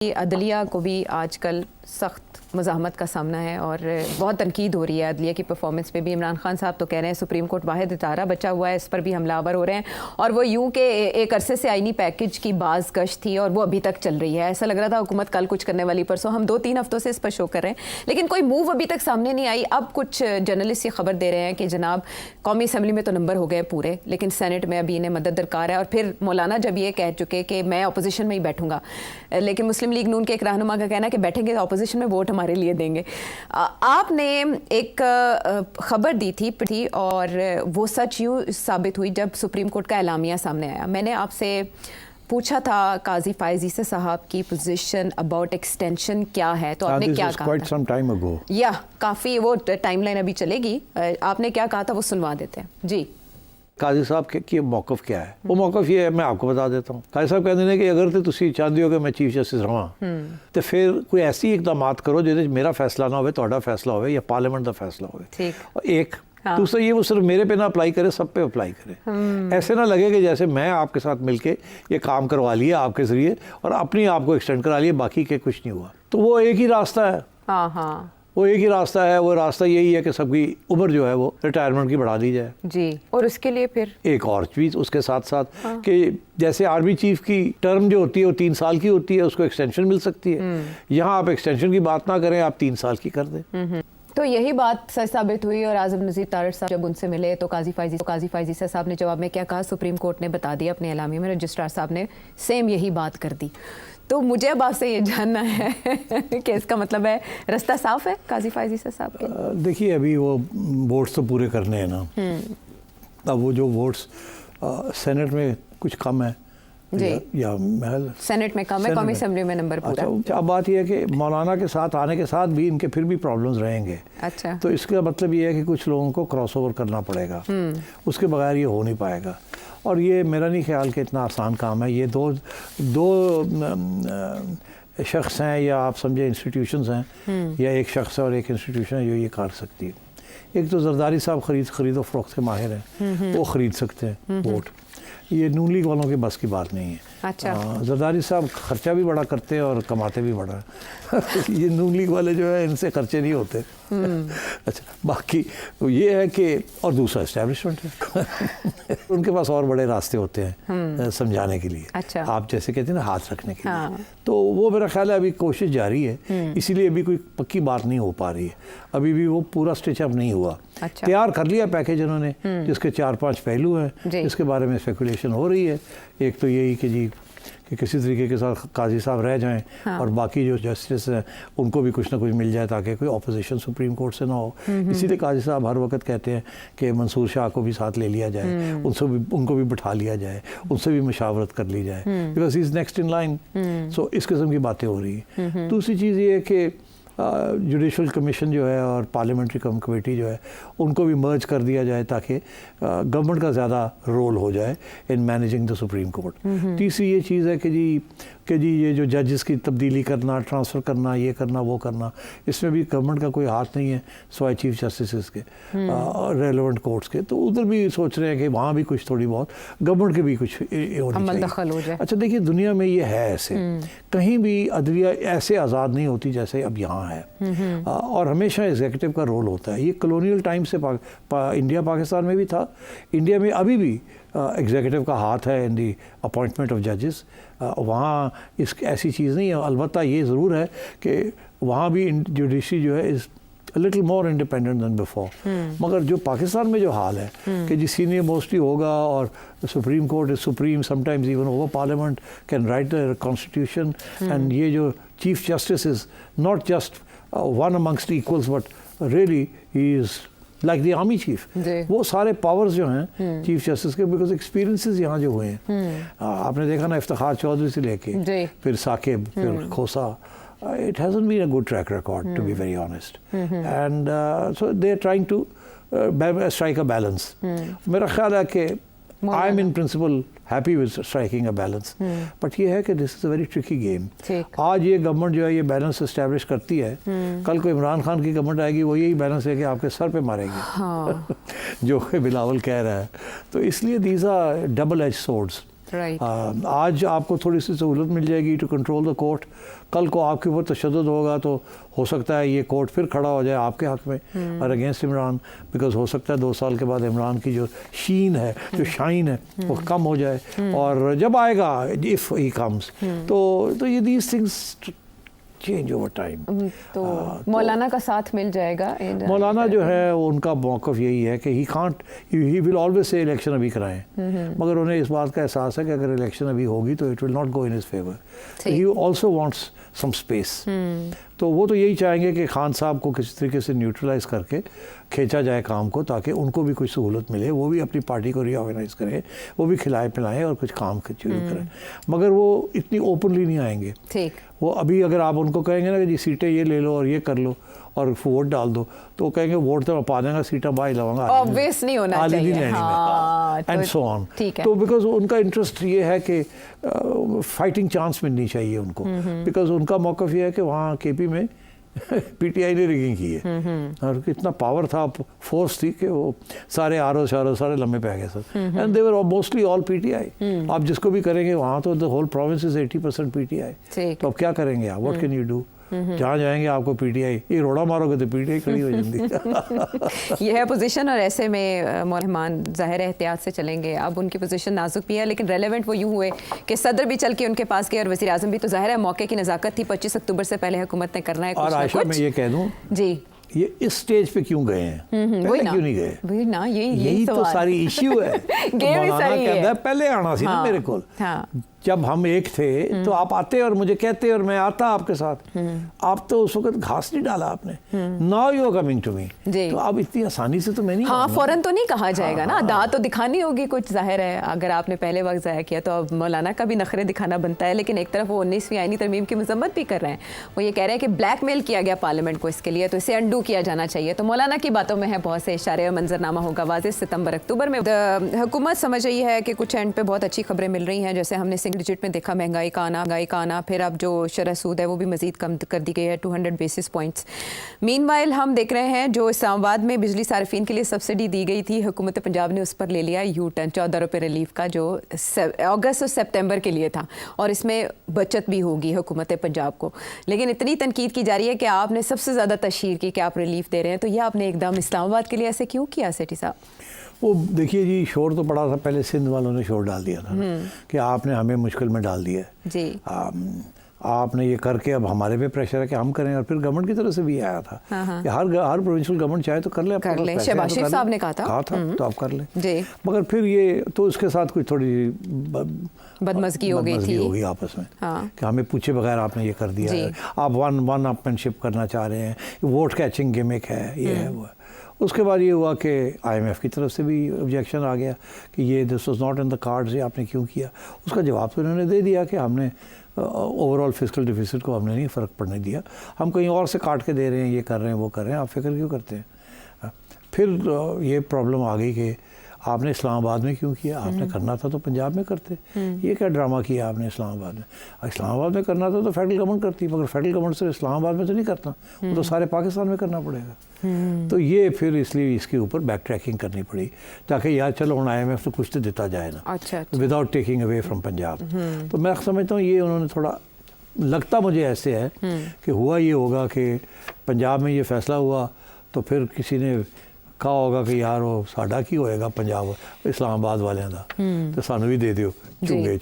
अदलिया को भी आजकल सख्त मज़ाहमत का सामना है और बहुत तनकीद हो रही है अदलिया की परफॉर्मेंस पे भी। इमरान खान साहब तो कह रहे हैं सुप्रीम कोर्ट वाहिद इदारा बचा हुआ है, इस पर भी हमलावर हो रहे हैं। और वो यूं के एक अरसे से आईनी पैकेज की बाज़ गश्त थी और वो अभी तक चल रही है। ऐसा लग रहा था हुकूमत कल कुछ करने वाली, परसों हम 2-3 हफ्तों से इस पर शो कर रहे हैं, लेकिन कोई मूव अभी तक सामने नहीं आई। अब कुछ जर्नलिस्ट ये खबर दे रहे हैं कि जनाब कौमी असम्बली में तो नंबर हो गए पूरे, लेकिन सेनेट में अभी इन्हें मदद दरकार है। और फिर मौलाना जब ये कह चुके कि मैं अपोजिशन में ही बैठूंगा, लेकिन मुस्लिम लीग नून के एक रहनुमा का कहना है कि बैठेंगे तो अपोजिशन में वोट हमारे लिए देंगे। आपने एक खबर दी थी और वो सच यूँ साबित हुई जब सुप्रीम कोर्ट का एलामिया सामने आया। मैंने आपसे पूछा था काजी फायज ईसा साहब की पोजीशन अबाउट एक्सटेंशन क्या है, तो आपने क्या कहा? या काफ़ी वो टाइमलाइन अभी चलेगी, आपने क्या कहा था वो सुनवा देते हैं जी। काजी साहब की मौक़िफ़ क्या है? वो मौक़िफ़ ये है, मैं आपको बता देता हूँ। काजी साहब कहते हैं कि अगर तो तुसी चाहते हो कि मैं चीफ जस्टिस रहा तो फिर कोई ऐसी इकदाम करो जिहदे मेरा फैसला ना हो, तुहाडा फैसला हो या पार्लियामेंट का फैसला हो। और एक दूसरा ये, वो सिर्फ मेरे पे ना अप्लाई करे, सब पे अप्लाई करे। ऐसे ना लगे कि जैसे मैं आपके साथ मिलके ये काम करवा लिया आपके ज़रिए और अपनी आप को एक्सटेंड करा लिया, बाकी के कुछ नहीं हुआ। तो वो एक ही रास्ता है। वो एक ही रास्ता है, वो रास्ता यही है कि सबकी उम्र जो है वो रिटायरमेंट की बढ़ा दी जाए जी। और उसके लिए फिर एक और चीज़ उसके साथ साथ कि जैसे आर्मी चीफ की टर्म जो होती है वो 3 साल की होती है, उसको एक्सटेंशन मिल सकती है। यहाँ आप एक्सटेंशन की बात ना करें, आप 3 साल की कर दें। तो यही बात सच साबित हुई। और आज़म नज़ीर तारड़ साहब जब उनसे मिले तो काजी फायज ईसा साहब ने जवाब में क्या कहा? सुप्रीम कोर्ट ने बता दिया अपने एलामिया में, रजिस्ट्रार साहब ने सेम यही बात कर दी। तो मुझे अब आपसे ये जानना है कि इसका मतलब है रास्ता साफ है काजी फायज ईसा साहब के? देखिए, अभी वो वोट्स तो पूरे करने हैं ना। अब वो जो वोट्स सेनेट में कुछ कम है या महल सेनेट में कम है, कौमी असेंबली में नंबर पूरा। अच्छा, अब बात यह है कि मौलाना के साथ आने के साथ भी इनके फिर भी प्रॉब्लम्स रहेंगे। अच्छा, तो इसका मतलब ये है कि कुछ लोगों को क्रॉस ओवर करना पड़ेगा, उसके बगैर ये हो नहीं पाएगा। और ये मेरा नहीं ख्याल कि इतना आसान काम है। ये दो शख्स हैं या आप समझे इंस्टीट्यूशंस हैं, या एक शख्स है और एक इंस्टीट्यूशन है जो ये कर सकती है। एक तो जरदारी साहब खरीदो फरोख्त के माहिर हैं, वो ख़रीद सकते हैं वोट। ये नून लीग वालों के बस की बात नहीं है। अच्छा, जरदारी साहब खर्चा भी बड़ा करते हैं और कमाते भी बड़ा ये नून लीग वाले जो है इनसे खर्चे नहीं होते। अच्छा, बाकी ये है कि और दूसरा एस्टैब्लिशमेंट है उनके पास और बड़े रास्ते होते हैं समझाने के लिए। अच्छा, आप जैसे कहते हैं ना हाथ रखने के लिए। तो वो मेरा ख्याल है अभी कोशिश जारी है, इसीलिए अभी कोई पक्की बात नहीं हो पा रही है। अभी भी वो पूरा स्टिचअप नहीं हुआ। अच्छा, तैयार कर लिया पैकेज उन्होंने, जिसके 4-5 पहलू हैं, जिसके बारे में स्पेकुलेशन हो रही है। एक तो यही कि जी कि किसी तरीके के साथ काजी साहब रह जाएं और बाकी जो जस्टिस हैं उनको भी कुछ ना कुछ मिल जाए ताकि कोई ऑपोजिशन सुप्रीम कोर्ट से ना हो। इसीलिए काजी साहब हर वक्त कहते हैं कि मंसूर शाह को भी साथ ले लिया जाए, उनको भी बिठा लिया जाए, उनसे भी मशावरत कर ली जाए, because he is next in line. So इस किस्म की बातें हो रही हैं। दूसरी चीज़ ये है कि जुडिशल कमीशन जो है और पार्लियामेंट्री कमेटी जो है उनको भी मर्ज कर दिया जाए ताकि गवर्नमेंट का ज़्यादा रोल हो जाए in managing the supreme court. तीसरी ये चीज़ है कि जी ये जो जजेस की तब्दीली करना, ट्रांसफ़र करना, ये करना वो करना, इसमें भी गवर्नमेंट का कोई हाथ नहीं है सिवाय चीफ जस्टिस के रेलेवेंट कोर्ट्स के। तो उधर भी सोच रहे हैं कि वहाँ भी कुछ थोड़ी बहुत गवर्नमेंट के भी कुछ दखल हो जाए। अच्छा, देखिए दुनिया में ये है ऐसे, कहीं भी अदलिया ऐसे आज़ाद नहीं होती जैसे अब यहाँ है। और हमेशा एग्जीक्यूटिव का रोल होता है। ये कॉलोनियल टाइम से इंडिया पाकिस्तान में भी था, इंडिया में अभी भी एग्जीक्यूटिव का हाथ है इन दी अपॉइंटमेंट ऑफ जजेस। वहाँ ऐसी चीज़ नहीं है। अलबत्ता ये ज़रूर है कि वहाँ भी जुडिशरी जो है is little more independent then before. मगर जो पाकिस्तान में जो हाल है कि जी सीनियर मोस्टली होगा और supreme court is supreme, sometimes even over parliament, can write the constitution, and ये जो chief justice is not just one amongst equals but really he is like the army chief. वो सारे powers जो हैं chief justice के, because experiences यहाँ जो हुए हैं आपने देखा ना, इफ्तिखार चौधरी से लेके फिर साकिब, फिर खोसा, it hasn't been a good track record to be very honest. And so they're trying to strike a balance. मेरा ख्याल है कि I'm in principle happy with striking a balance. But ये है कि this is a very tricky game. आज ये government जो है ये बैलेंस एस्टैब्लिश करती है, कल को इमरान खान की गवर्नमेंट आएगी, वो यही बैलेंस है कि आपके सर पे मारेंगे जो बिलावल कह रहा है। तो इसलिए these are double-edged swords. Right. आज आपको थोड़ी सी सहूलत मिल जाएगी टू कंट्रोल द कोर्ट, कल को आपके ऊपर तशद्दुद होगा तो हो सकता है ये कोर्ट फिर खड़ा हो जाए आपके हक में और अगेंस्ट इमरान, बिकॉज हो सकता है 2 साल के बाद इमरान की जो शीन है, जो शाइन है, वो कम हो जाए। और जब आएगा, इफ़ ही कम्स, तो ये these things change over time. तो मौलाना का साथ मिल जाएगा। मौलाना जो है उनका मौक़िफ़ यही है कि he will always say election अभी कराएं, मगर उन्हें इस बात का एहसास है कि अगर इलेक्शन अभी होगी तो it will not go in his favour. He also wants some space. तो वो तो यही चाहेंगे कि खान साहब को किसी तरीके से न्यूट्रलाइज करके खींचा जाए काम को, ताकि उनको भी कुछ सहूलत मिले, वो भी अपनी पार्टी को रीऑर्गेनाइज करें, वो भी खिलाए पिलाएं और कुछ काम शुरू करें। मगर वो इतनी ओपनली नहीं आएंगे। ठीक। वो अभी अगर आप उनको कहेंगे ना कि जी सीटें ये ले लो और ये कर लो और वोट डाल दो, तो वो कहेंगे वोट तो पा देंगे, सीटें बाई लवांगा, ऑब्वियस नहीं होना चाहिए, एंड सो ऑन। तो बिकॉज उनका इंटरेस्ट ये है कि फाइटिंग चांस मिलनी चाहिए उनको, बिकॉज उनका मौक़िफ़ ये है कि वहाँ केपी में पीटीआई ने रिगिंग की है और इतना पावर था, फोर्स थी कि वो सारे आर सारे लम्बे पे आ गए सब, and they were mostly all PTI. आप जिसको भी करेंगे वहाँ तो the whole province is 80% PTI. तो अब क्या करेंगे आप, व्हाट कैन यू डू? जहाँ जाएंगे आपको पीटीआई, ये रोड़ा मारोगे तो पीटीआई खड़ी हो जाती। ये है पोजीशन, और ऐसे में मेहमान ज़ाहिर एहतियात से चलेंगे। अब उनकी पोजीशन नाजुक भी है, लेकिन रेलेवेंट वो यूँ हुए कि सदर भी चल के उनके पास गए और वज़ीर आज़म भी, तो ज़ाहिर है मौके की नज़ाकत थी, 25 अक्टूबर से पहले हुकूमत ने करना है कुछ और आयशा मैं ये कह दूँ जी, ये इस स्टेज पे क्यों गए हैं, पहले क्यों नहीं गए? वही ना, यही तो सारी इश्यू है। मौलाना कहता है पहले आना सी ना मेरे को। जब हम एक थे तो आप आते और मुझे कहते और मैं आता आपके साथ। आप तो उस वक्त घास नहीं डाला आपने, now you are coming to me. तो अब इतनी आसानी से तो मैं नहीं, हाँ फौरन तो नहीं कहा जाएगा ना, दाद तो दिखानी होगी कुछ, जाहिर है अगर आपने पहले वक्त ज़ाया किया तो अब मौलाना का भी नखरे दिखाना बनता है। लेकिन एक तरफ वो 19वीं आईनी तरमीम की मजम्मत भी कर रहे हैं, वो ये कह रहे हैं कि ब्लैकमेल किया गया पार्लियामेंट को इसके लिए, तो इसे अंडू किया जाना चाहिए। तो मौलाना की बातों में है बहुत से इशारे और मंजरनामा होगा वाज़ेह सितंबर अक्टूबर में। हुकूमत समझ रही है कि कुछ एंड पे बहुत अच्छी खबरें मिल रही हैं, जैसे हमने सिंगल डिजिट में देखा महंगाई का आना, फिर अब जो शरह सूद है वो भी मजीद कम कर दी गई है 200 बेसिस पॉइंट्स। मीनवाइल हम देख रहे हैं जो इस्लामाबाद में बिजली सार्फिन के लिए सब्सिडी दी गई थी, हुकूमत पंजाब ने उस पर ले लिया यू टर्न, 14 रुपये रिलीफ का, जो अगस्त और सितंबर के लिए था, और इसमें बचत भी होगी हुकूमत पंजाब को। लेकिन इतनी तनकीद की जा रही है कि आपने सबसे ज़्यादा तशहीर की कि आप रिलीफ दे रहे हैं, तो यह आपने एकदम इस्लामाबाद के लिए ऐसे क्यों किया सेठी साहब? वो देखिए जी, शोर तो पड़ा था पहले, सिंध वालों ने शोर डाल दिया था कि आपने हमें मुश्किल में डाल दिया जी, आपने ये करके अब हमारे पे प्रेशर है कि हम करें। और फिर गवर्नमेंट की तरफ से भी आया था कि हर प्रोविंशियल गवर्नमेंट चाहे तो कर ले, शहबाज शरीफ साहब ने कहा था तो आप कर ले जी। मगर फिर ये तो उसके साथ कुछ थोड़ी बदमज़गी हो गई आपस में, कि हमें पूछे बगैर आपने ये कर दिया है, आप वन अपमैनशिप करना चाह रहे हैं, वोट कैचिंग गिमिक है, ये है वो है। उसके बाद ये हुआ कि IMF की तरफ से भी ऑब्जेक्शन आ गया कि ये this was not in the cards, ये आपने क्यों किया। उसका जवाब तो उन्होंने दे दिया कि हमने ओवरऑल फिस्कल डिफिसिट को हमने नहीं फ़र्क पड़ने दिया, हम कहीं और से काट के दे रहे हैं, ये कर रहे हैं, वो कर रहे हैं, आप फिक्र क्यों करते हैं। फिर ये प्रॉब्लम आ गई कि आपने इस्लामाबाद में क्यों किया, आपने करना था तो पंजाब में करते, ये क्या ड्रामा किया आपने इस्लामाबाद में। इस्लामाबाद में करना था तो फेडरल गवर्नमेंट करती, मगर फेडरल गवर्नमेंट से इस्लामाबाद में तो नहीं करता, वो तो सारे पाकिस्तान में करना पड़ेगा। तो ये फिर इसलिए इसके ऊपर बैक ट्रैकिंग करनी पड़ी, ताकि यार चलो हम IMF तो कुछ तो देता जाए ना, अच्छा। Without taking away from Punjab. तो मैं समझता हूँ ये उन्होंने थोड़ा, लगता मुझे ऐसे है कि हुआ ये होगा कि पंजाब में ये फैसला हुआ तो फिर किसी ने कहा होगा कि यार वो साडा की होएगा पंजाब इस्लामाबाद वाले का, तो सानू भी दे दियो चूंगे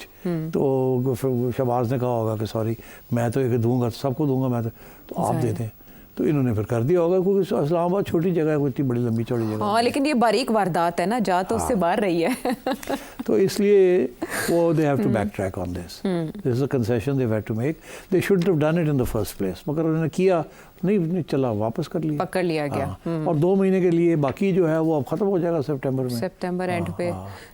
तो शहबाज ने कहा होगा कि सॉरी मैं तो एक दूंगा, सबको दूंगा मैं तो आप दे दें, तो इन्होंने फिर कर दिया होगा, क्योंकि इस्लामाबाद छोटी जगह है, इतनी बड़ी लंबी चौड़ी जगह। हाँ, लेकिन ये बारीक वारदात है ना, जा तो उससे बाहर रही है। तो इसलिए वो they have to back track on this is a concession they have to make, they should have done it in the first place, मगर उन्होंने किया नहीं, चला वापस कर लिया, पकड़ लिया गया। और 2 महीने के लिए, बाकी जो है वो अब खत्म हो जाएगा सितंबर एंड पे।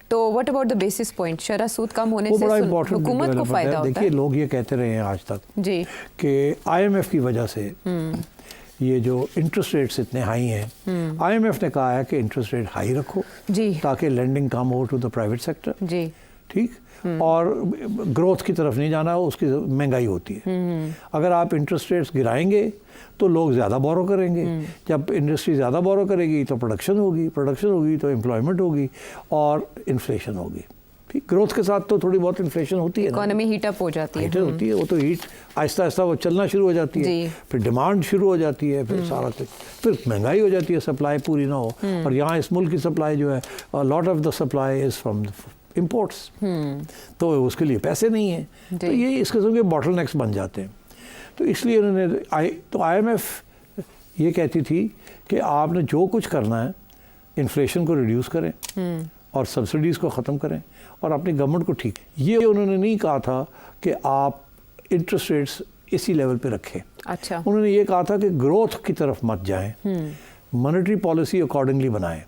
तो what about the basis point, शरह सूद कम होने से हुकूमत को फायदा होता है? देखिए लोग ये कहते रहे हैं आज तक जी कि IMF की वजह से ये जो इंटरेस्ट रेट्स इतने हाई हैं, IMF ने कहा है कि इंटरेस्ट रेट हाई रखो जी, ताकि लेंडिंग कम हो टू द प्राइवेट सेक्टर जी, ठीक, और ग्रोथ की तरफ नहीं जाना, उसकी महंगाई होती है। अगर आप इंटरेस्ट रेट्स गिराएंगे तो लोग ज़्यादा बोरो करेंगे, जब इंडस्ट्री ज़्यादा बोरो करेगी तो प्रोडक्शन होगी तो एम्प्लॉयमेंट होगी और इन्फ्लेशन होगी, ग्रोथ के साथ तो थोड़ी बहुत इन्फ्लेशन होती है ना, इकोनॉमी हीट अप हो जाती है। हीट होती है, वो तो हीट आहिस्ता आहिस्ता वो चलना शुरू हो जाती है, जी। फिर डिमांड शुरू हो जाती है, फिर सारा कुछ, फिर महंगाई हो जाती है, सप्लाई पूरी ना हो। और यहाँ इस मुल्क की सप्लाई जो है, lot of the supply is from imports, तो उसके लिए पैसे नहीं है, तो ये इस किस्म के बॉटल नेक्स बन जाते हैं। तो इसलिए उन्होंने IMF ये कहती थी कि आपने जो कुछ करना है इन्फ्लेशन को रिड्यूस करें और सब्सिडीज़ को ख़त्म करें और अपनी गवर्नमेंट को ठीक, ये उन्होंने नहीं कहा था कि आप इंटरेस्ट रेट्स इसी लेवल पे रखें। अच्छा। उन्होंने ये कहा था कि ग्रोथ की तरफ मत जाएं, मॉनेटरी पॉलिसी अकॉर्डिंगली बनाएं।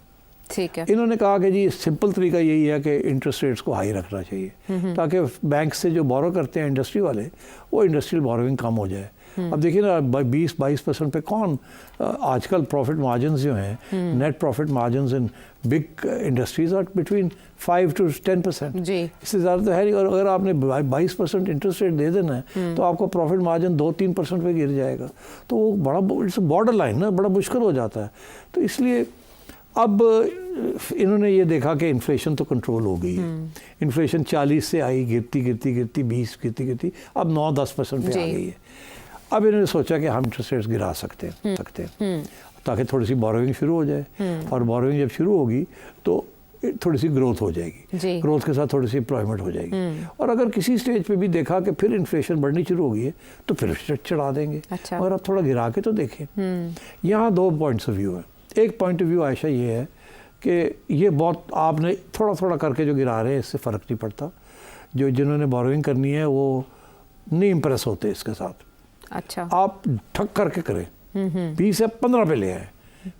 ठीक है। इन्होंने कहा कि जी सिंपल तरीका यही है कि इंटरेस्ट रेट्स को हाई रखना चाहिए ताकि बैंक से जो बोरो करते हैं इंडस्ट्री वाले, वो इंडस्ट्रियल बोरोइंग कम हो जाए। अब देखिए ना 20-22% पे कौन आजकल प्रॉफिट मार्जिन जो हैं, net profit margin in big industries are between 5 to 10%। जी। इससे ज़्यादा तो है नहीं। और अगर आपने 22% इंटरेस्ट रेट दे देना है तो आपका प्रॉफिट मार्जिन 2-3% पे गिर जाएगा, तो वो बड़ा इट्स बॉर्डर लाइन ना, बड़ा मुश्किल हो जाता है। तो इसलिए अब इन्होंने ये देखा कि इन्फ्लेशन तो कंट्रोल हो गई है, इन्फ्लेशन 40 से आई, गिरती 20 गिरती अब 9-10% पे आ गई है। अब इन्होंने सोचा कि हम इंटरेस्ट रेट्स गिरा सकते हैं ताकि थोड़ी सी बोरोइंग शुरू हो जाए, और बोरोइंग जब शुरू होगी तो थोड़ी सी ग्रोथ हो जाएगी, ग्रोथ के साथ थोड़ी सी एम्प्लॉयमेंट हो जाएगी। और अगर किसी स्टेज पे भी देखा कि फिर इन्फ्लेशन बढ़नी शुरू हो गई है तो फिर चढ़ा देंगे। अच्छा। और अब थोड़ा गिरा के तो देखें। यहाँ 2 पॉइंट्स ऑफ व्यू है। एक पॉइंट ऑफ व्यू आयशा ये है कि ये बहुत आपने थोड़ा थोड़ा करके जो गिरा रहे हैं इससे फ़र्क नहीं पड़ता, जो जिन्होंने बोरोइंग करनी है वो नहीं इम्प्रेस होते इसके साथ। अच्छा। आप ठक करके करें, 20 से 15 पे ले आए,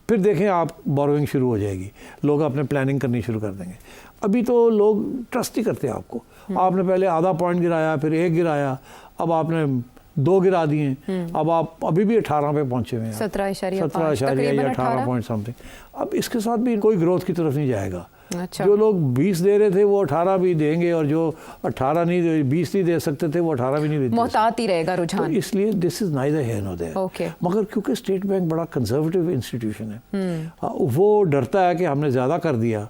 फिर देखें आप बोरोइंग शुरू हो जाएगी, लोग अपने प्लानिंग करनी शुरू कर देंगे। अभी तो लोग ट्रस्ट नहीं करते आपको, आपने पहले आधा पॉइंट गिराया, फिर 1 गिराया, अब आपने 2 गिरा दिए, अब आप अभी भी 18 पे पहुंचे हुए हैं, 17.18 पॉइंट समथिंग। अब इसके साथ भी कोई ग्रोथ की तरफ नहीं जाएगा। अच्छा। जो लोग 20 दे रहे थे वो 18 भी देंगे, और जो 18 नहीं 20 नहीं दे सकते थे वो 18 भी नहीं दे सकते। मोहतात ही रहेगा रुझान। तो इसलिए this is neither here nor there. Okay. मगर क्योंकि स्टेट बैंक बड़ा कंजर्वेटिव इंस्टीट्यूशन है, वो डरता है कि हमने ज़्यादा कर दिया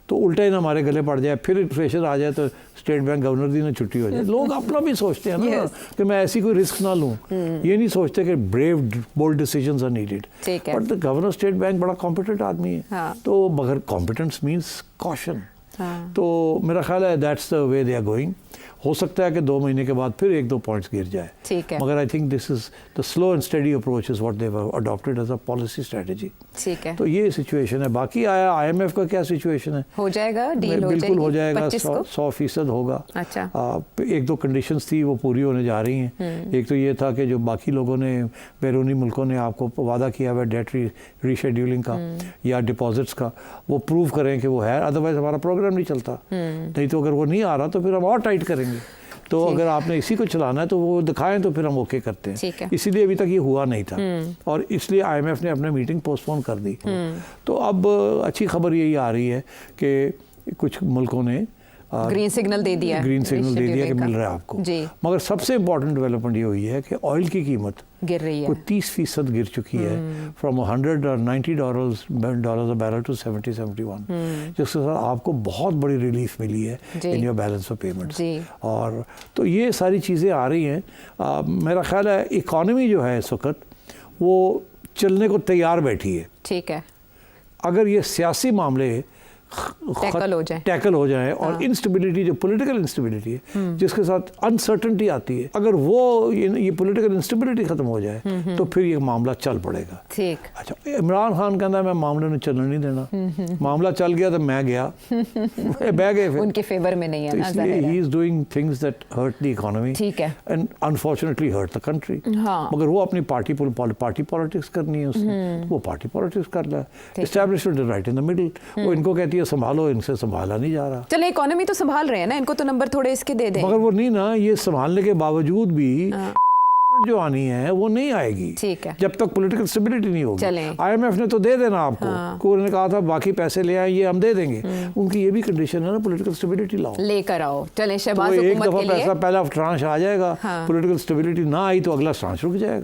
तो उल्टा ही ना हमारे गले पड़ जाए, फिर इन्फ्लेशन आ जाए तो स्टेट बैंक गवर्नर दी ना छुट्टी हो जाए। लोग अपना भी सोचते हैं ना कि मैं ऐसी कोई रिस्क ना लूँ, ये नहीं सोचते कि brave bold decisions are needed. But the governor state bank बड़ा कॉम्पिटेंट आदमी है। हाँ। तो मगर कॉम्पिटेंस मीन्स कॉशन। हाँ। तो मेरा ख्याल है that's the way they are going. हो सकता है कि 2 महीने के बाद फिर 1-2 पॉइंट्स गिर जाए, ठीक है। मगर I think this is the slow and study approach is what they have adopted as a policy strategy. ठीक है। तो ये सिचुएशन है। बाकी IMF का क्या सिचुएशन है? हो जाएगा डील, बिल्कुल हो जाएगा, 100% होगा। अच्छा। 1-2 कंडीशंस थी वो पूरी होने जा रही हैं। एक तो ये था कि जो बाकी लोगों ने, बैरूनी मुल्कों ने आपको वादा किया हुआ डेट रीशेड्यूलिंग का या डिपॉजिट्स का, वो प्रूव करें कि वो है, अदरवाइज हमारा प्रोग्राम नहीं चलता। नहीं तो अगर वो नहीं आ रहा तो फिर हम और टाइट करेंगे। तो अगर आपने इसी को चलाना है तो वो दिखाएं तो फिर हम ओके करते हैं। इसीलिए अभी तक ये हुआ नहीं था, और इसलिए IMF ने अपने मीटिंग पोस्टपोन कर दी। तो अब अच्छी खबर यही आ रही है कि कुछ मुल्कों ने ग्रीन सिग्नल दे दिया कि मिल रहा है आपको जी। मगर सबसे इम्पोर्टेंट डेवलपमेंट ये हुई है कि ऑयल की कीमत गिर रही है, 30% गिर चुकी है, फ्रॉम $190 अ बैरल टू 70-71, जिसके साथ आपको बहुत बड़ी रिलीफ मिली है in your balance of payments. और तो ये सारी चीज़ें आ रही हैं। मेरा ख्याल है इकॉनमी जो है इस वक्त वो चलने को तैयार बैठी है। ठीक है। अगर ये सियासी मामले टैकल हो जाए और इंस्टेबिलिटी, जो पॉलिटिकल इंस्टेबिलिटी है जिसके साथ अनसर्टेनिटी आती है, अगर वो ये पॉलिटिकल इंस्टेबिलिटी खत्म हो जाए तो फिर ये मामला चल पड़ेगा। ठीक। अच्छा, इमरान खान कहता है मैं मामले में चलने नहीं देना, मामला चल गया तो मैं गया, बह गए, उनके फेवर में नहीं है ना, इसलिए he is doing things that hurt the economy. ठीक है। And unfortunately hurt the country. मगर वो अपनी पार्टी पॉलिटिक्स करनी है उसने, वो पार्टी पॉलिटिक्स कर रहा है। Establishment right in the middle, वो इनको कहती है संभालो, इनसे संभाला नहीं जा रहा। चलो इकोनॉमी तो संभाल रहे हैं ना, इनको तो नंबर थोड़े इसके दे दें। मगर वो नहीं ना, ये संभालने के बावजूद भी जो आनी है वो नहीं आएगी। ठीक है। जब तक पॉलिटिकल स्टेबिलिटी नहीं होगी। IMF ने तो दे देना आपको, उन्होंने कहा था बाकी पैसे ले आए, ये हम दे देंगे। उनकी ये भी कंडीशन है ना, पॉलिटिकल स्टेबिलिटी लाओ, लेकर आओ। चलें शहबाज हुकूमत के लिए एक दफा पैसा पहला ट्रांच आ जाएगा, पॉलिटिकल स्टेबिलिटी ना आई तो अगला ट्रांच रुक जाएगा।